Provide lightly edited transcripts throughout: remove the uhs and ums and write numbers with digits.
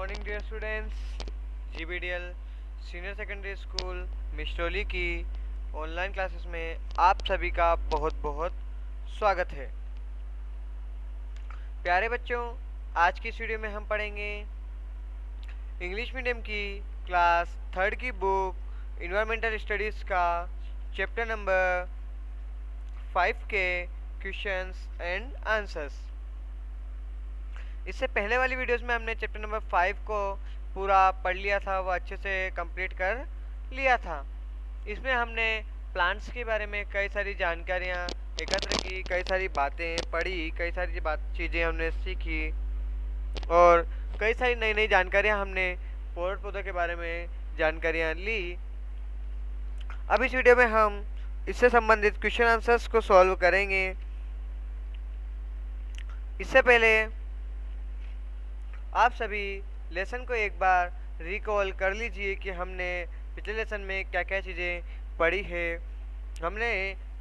Morning dear students. GBDL senior secondary school Mishroli की online classes में आप सभी का बहुत बहुत स्वागत है। प्यारे बच्चों, आज की इस वीडियो में हम पढ़ेंगे इंग्लिश मीडियम की क्लास थर्ड की बुक इन्वायरमेंटल स्टडीज़ का चैप्टर नंबर 5 के क्वेश्चंस एंड आंसर्स। इससे पहले वाली वीडियोस में हमने चैप्टर नंबर 5 को पूरा पढ़ लिया था, वो अच्छे से कंप्लीट कर लिया था। इसमें हमने प्लांट्स के बारे में कई सारी जानकारियाँ एकत्र की, कई सारी बातें पढ़ी, कई सारी चीज़ें हमने सीखी और कई सारी नई नई जानकारियाँ हमने पेड़ पौधों के बारे में जानकारियाँ ली। अब इस वीडियो में हम इससे संबंधित क्वेश्चन आंसर्स को सॉल्व करेंगे। इससे पहले आप सभी लेसन को एक बार रिकॉल कर लीजिए कि हमने पिछले लेसन में क्या क्या चीज़ें पढ़ी है। हमने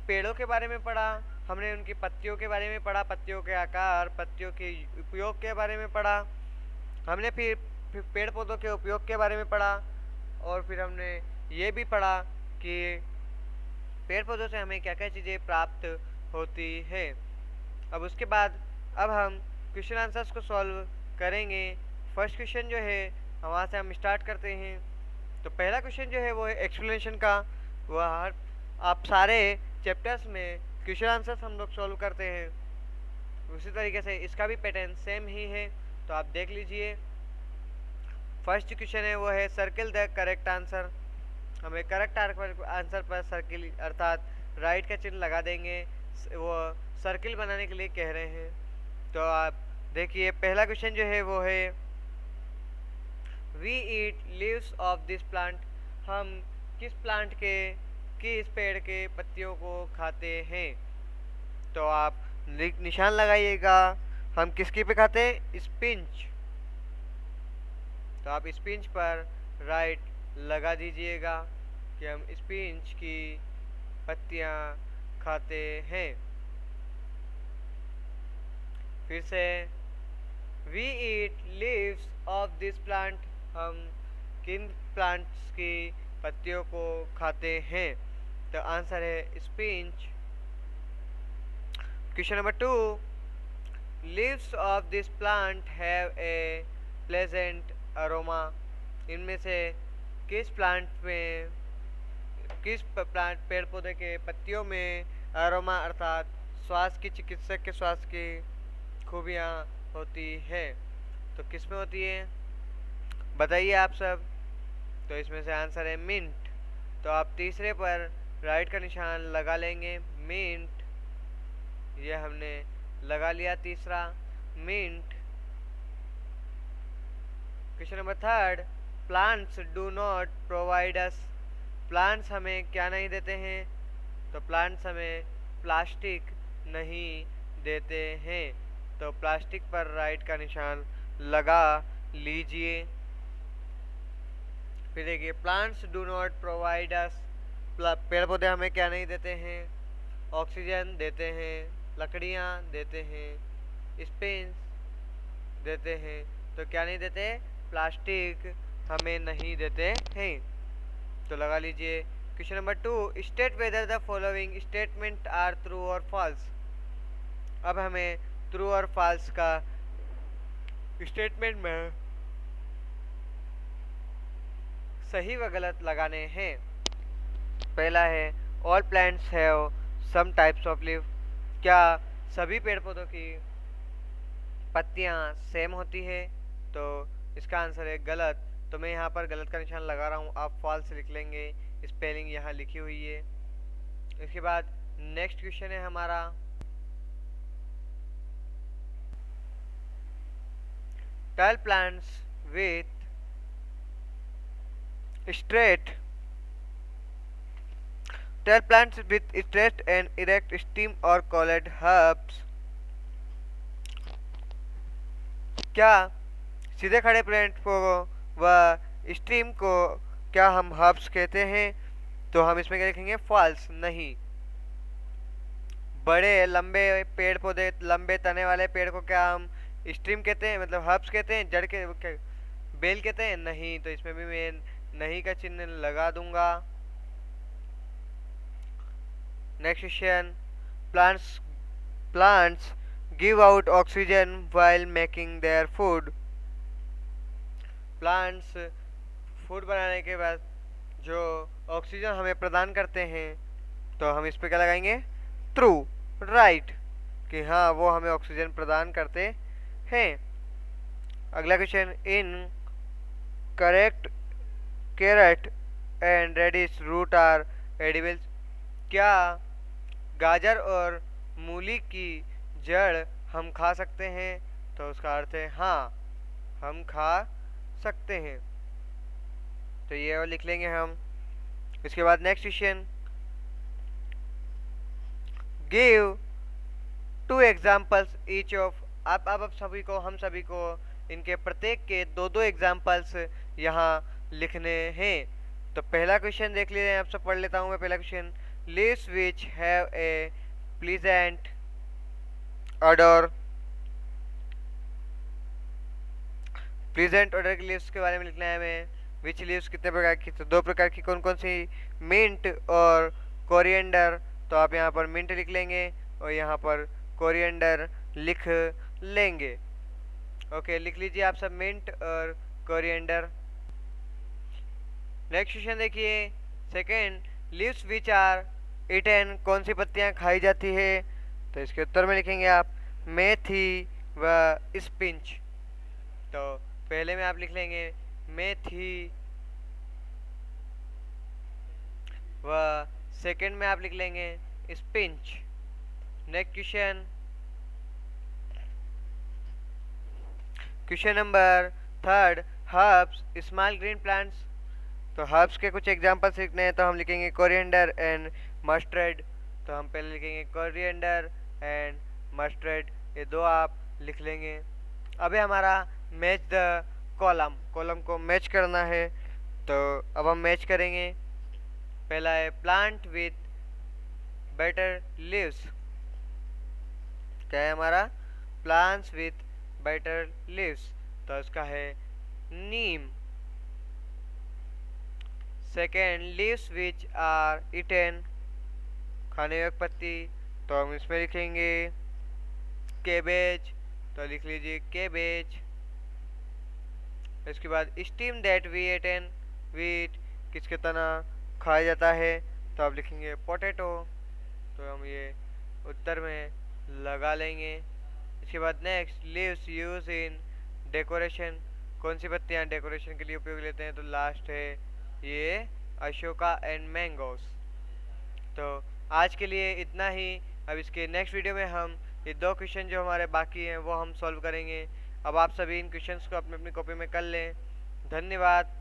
पेड़ों के बारे में पढ़ा, हमने उनकी पत्तियों के बारे में पढ़ा, पत्तियों के आकार, पत्तियों के उपयोग के बारे में पढ़ा, हमने फिर पेड़ पौधों के उपयोग के बारे में पढ़ा और फिर हमने ये भी पढ़ा कि पेड़ पौधों से हमें क्या क्या चीज़ें प्राप्त होती है। अब उसके बाद अब हम क्वेश्चन आंसर्स को सॉल्व करेंगे। फर्स्ट क्वेश्चन जो है वहाँ से हम स्टार्ट करते हैं। तो पहला क्वेश्चन जो है वो है एक्सप्लेनेशन का। वह आप सारे चैप्टर्स में क्वेश्चन आंसर्स हम लोग सॉल्व करते हैं, उसी तरीके से इसका भी पैटर्न सेम ही है, तो आप देख लीजिए। फर्स्ट क्वेश्चन है वो है सर्किल द करेक्ट आंसर। हमें करेक्ट आंसर पर सर्किल अर्थात राइट का चिन्ह लगा देंगे, वो सर्किल बनाने के लिए कह रहे हैं। तो आप देखिए पहला क्वेश्चन जो है वो है we eat leaves of this plant. हम किस प्लांट के, किस पेड़ के पत्तियों को खाते हैं। तो आप निशान लगाइएगा, हम किसकी पे खाते हैं, स्पिंच। तो आप स्पिंच पर राइट लगा दीजिएगा कि हम स्पिंच की पत्तियां खाते हैं। फिर से we eat leaves of this plant. हम किन प्लांट्स की पत्तियों को खाते हैं। तो आंसर है spinach. Question number 2, leaves of this plant have a pleasant aroma. इनमें से किस प्लांट में, किस प्लांट पेड़ पौधे के पत्तियों में अरोमा अर्थात श्वास की, चिकित्सक के श्वास की खूबियाँ होती है। तो किस में होती है बताइए आप सब। तो इसमें से आंसर है मिंट। तो आप तीसरे पर राइट का निशान लगा लेंगे, मिंट। ये हमने लगा लिया तीसरा, mint. Question number 3, plants do not provide us. Plants हमें क्या नहीं देते हैं। तो प्लांट्स हमें प्लास्टिक नहीं देते हैं। तो प्लास्टिक पर राइट का निशान लगा लीजिए। फिर देखिए प्लांट्स डू नॉट प्रोवाइड अस। पेड़ पौधे हमें क्या नहीं देते हैं, ऑक्सीजन देते हैं, लकड़ियाँ देते हैं, स्पेस देते हैं। तो क्या नहीं देते, प्लास्टिक हमें नहीं देते हैं। तो लगा लीजिए। Question number 2, state whether the following statement are true और फॉल्स। अब हमें ट्रू और फॉल्स का स्टेटमेंट में सही व गलत लगाने हैं। पहला है all plants have some types of leave. क्या सभी पेड़ पौधों की पत्तियां सेम होती है। तो इसका आंसर है गलत। तो मैं यहाँ पर गलत का निशान लगा रहा हूँ, आप फॉल्स लिख लेंगे, स्पेलिंग यहाँ लिखी हुई है। इसके बाद नेक्स्ट क्वेश्चन है हमारा, tell plants with straight, tell plants with straight and erect stem or called herbs। क्या सीधे खड़े प्लांट को व स्टीम को क्या हम हर्ब्स कहते हैं। तो हम इसमें क्या लिखेंगे, फॉल्स, नहीं। बड़े लंबे पेड़ पौधे, लंबे तने वाले पेड़ को क्या हम स्ट्रीम कहते हैं, मतलब हर्ब्स कहते हैं। जड़ के बेल कहते हैं नहीं, तो इसमें भी मैं नहीं का चिन्ह लगा दूंगा। Next question, plants plants give out oxygen while making their food. Plants food बनाने के बाद जो ऑक्सीजन हमें प्रदान करते हैं, तो हम इस पे क्या लगाएंगे, ट्रू, राइट, कि हाँ वो हमें ऑक्सीजन प्रदान करते हैं। अगला question, in correct carrot and radish root are edibles. क्या गाजर और मूली की जड़ हम खा सकते हैं? तो उसका अर्थ है हाँ, हम खा सकते हैं। तो ये और लिख लेंगे हम। इसके बाद next question, give 2 examples each of. आप सभी को, हम सभी को इनके प्रत्येक के दो दो एग्जाम्पल्स यहाँ लिखने हैं। तो पहला क्वेश्चन देख लीजिए, आपसे पढ़ लेता हूँ मैं पहला question. Leaves which have a pleasant order. Pleasant order की लीव्स के बारे में लिखना है हमें। विच लीव्स कितने प्रकार की, तो 2 प्रकार की, कौन कौन सी, मिंट और कोरिएंडर। तो आप यहाँ पर मिंट लिख लेंगे और यहाँ पर कोरिएंडर लिख लेंगे। ओके, लिख लीजिए आप सब मिंट और कोरिएंडर। नेक्स्ट क्वेश्चन देखिए, second, leaves which are eaten. कौन सी पत्तियाँ खाई जाती है? तो इसके उत्तर में लिखेंगे आप मेथी व स्पिंच। तो पहले में आप लिख लेंगे मेथी व सेकंड में आप लिख लेंगे spinach. Next question, question number third, herbs small green plants. तो हर्ब्स के कुछ एग्जांपल्स लिखने हैं, तो हम लिखेंगे कोरिएंडर एंड मस्टर्ड। तो हम पहले लिखेंगे कोरिएंडर एंड मस्टर्ड, ये 2 आप लिख लेंगे। अभी हमारा मैच द कॉलम को मैच करना है। तो अब हम मैच करेंगे। पहला है प्लांट विथ बेटर लीव्स। क्या है हमारा, प्लांट्स विथ बेटर लीव्स, तो इसका है नीम। Second, leaves which are eaten, खाने योग्य पत्ती, तो हम इसमें लिखेंगे केबेज। तो लिख लीजिए केबेज। इसके बाद stem that we eaten, wheat किसके तना खाया जाता है, तो आप लिखेंगे पोटैटो। तो हम ये उत्तर में लगा लेंगे। इसके बाद next, leaves use in decoration. कौन सी पत्तियाँ डेकोरेशन के लिए उपयोग लेते हैं? तो लास्ट है ये अशोका एंड मैंगोस। तो आज के लिए इतना ही। अब इसके नेक्स्ट वीडियो में हम ये 2 क्वेश्चन जो हमारे बाकी हैं वो हम सॉल्व करेंगे। अब आप सभी इन क्वेश्चंस को अपनी अपनी कॉपी में कर लें। धन्यवाद।